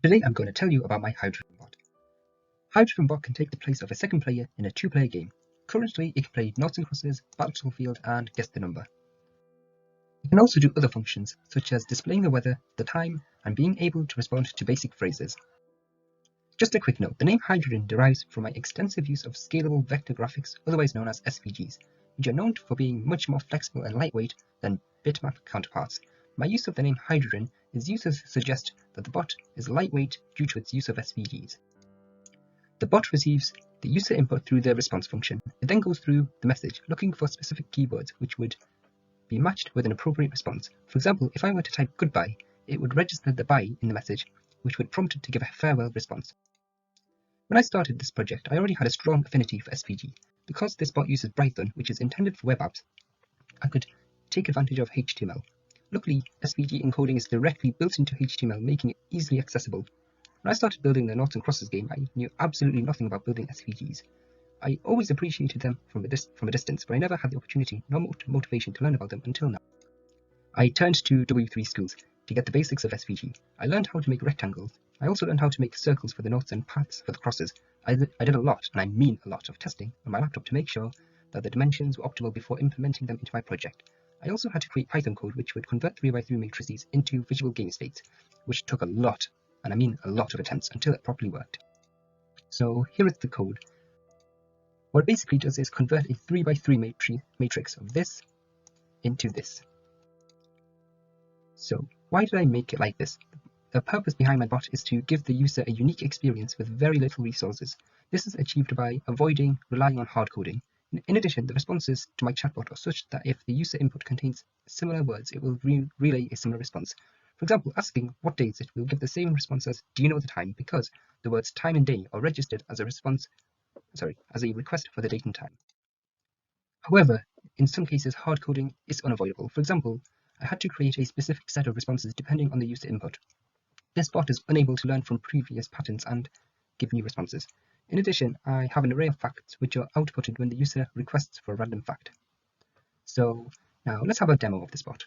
Today I'm going to tell you about my Hydrogen bot. Hydrogen bot can take the place of a second player in a two-player game. Currently it can play Noughts and Crosses, Battlefield and Guess the Number. It can also do other functions such as displaying the weather, the time, and being able to respond to basic phrases. Just a quick note, the name Hydrogen derives from my extensive use of scalable vector graphics, otherwise known as SVGs, which are known for being much more flexible and lightweight than bitmap counterparts. My use of the name Hydrogen is used to suggest that the bot is lightweight due to its use of SVGs. The bot receives the user input through the response function. It then goes through the message looking for specific keywords which would be matched with an appropriate response. For example, if I were to type goodbye, it would register the bye in the message, which would prompt it to give a farewell response. When I started this project, I already had a strong affinity for SVG. Because this bot uses Brython, which is intended for web apps, I could take advantage of HTML. Luckily, SVG encoding is directly built into HTML, making it easily accessible. When I started building the Noughts and Crosses game, I knew absolutely nothing about building SVGs. I always appreciated them from a distance, but I never had the opportunity nor motivation to learn about them until now. I turned to W3 schools to get the basics of SVG. I learned how to make rectangles. I also learned how to make circles for the noughts and paths for the crosses. I did a lot, and I mean a lot, of testing on my laptop to make sure that the dimensions were optimal before implementing them into my project. I also had to create Python code which would convert 3x3 matrices into visual game states, which took a lot, and I mean a lot of attempts until it properly worked. So here is the code. What it basically does is convert a 3x3 matrix of this into this. So why did I make it like this? The purpose behind my bot is to give the user a unique experience with very little resources. This is achieved by avoiding relying on hard coding. In addition, the responses to my chatbot are such that if the user input contains similar words, it will relay a similar response. For example, asking what day is it will give the same response as do you know the time, because the words time and day are registered as a request for the date and time. However, in some cases hard coding is unavoidable. For example, I had to create a specific set of responses depending on the user input. This bot is unable to learn from previous patterns and give new responses. In addition, I have an array of facts which are outputted when the user requests for a random fact. So now let's have a demo of this bot.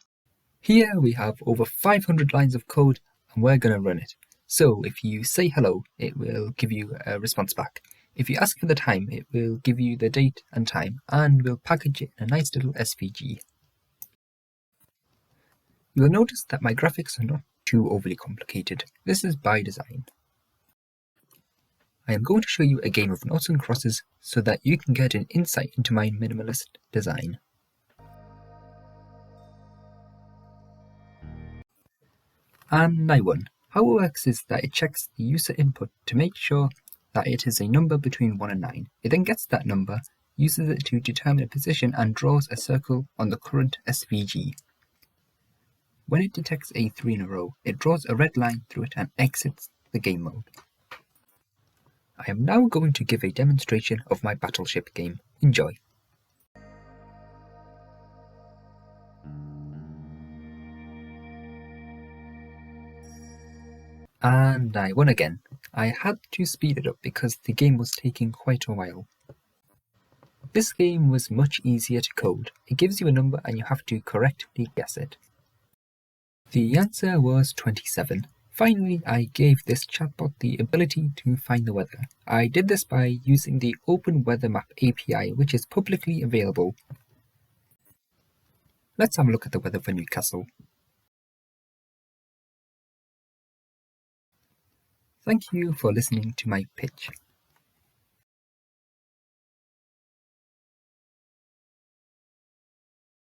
Here we have over 500 lines of code and we're going to run it. So if you say hello, it will give you a response back. If you ask for the time, it will give you the date and time and will package it in a nice little SVG. You will notice that my graphics are not too overly complicated. This is by design. I am going to show you a game of noughts and crosses so that you can get an insight into my minimalist design. And I won. How it works is that it checks the user input to make sure that it is a number between 1 and 9. It then gets that number, uses it to determine a position and draws a circle on the current SVG. When it detects a 3 in a row, it draws a red line through it and exits the game mode. I am now going to give a demonstration of my battleship game. Enjoy! And I won again. I had to speed it up because the game was taking quite a while. This game was much easier to code. It gives you a number and you have to correctly guess it. The answer was 27. Finally, I gave this chatbot the ability to find the weather. I did this by using the Open Weather Map API, which is publicly available. Let's have a look at the weather for Newcastle. Thank you for listening to my pitch.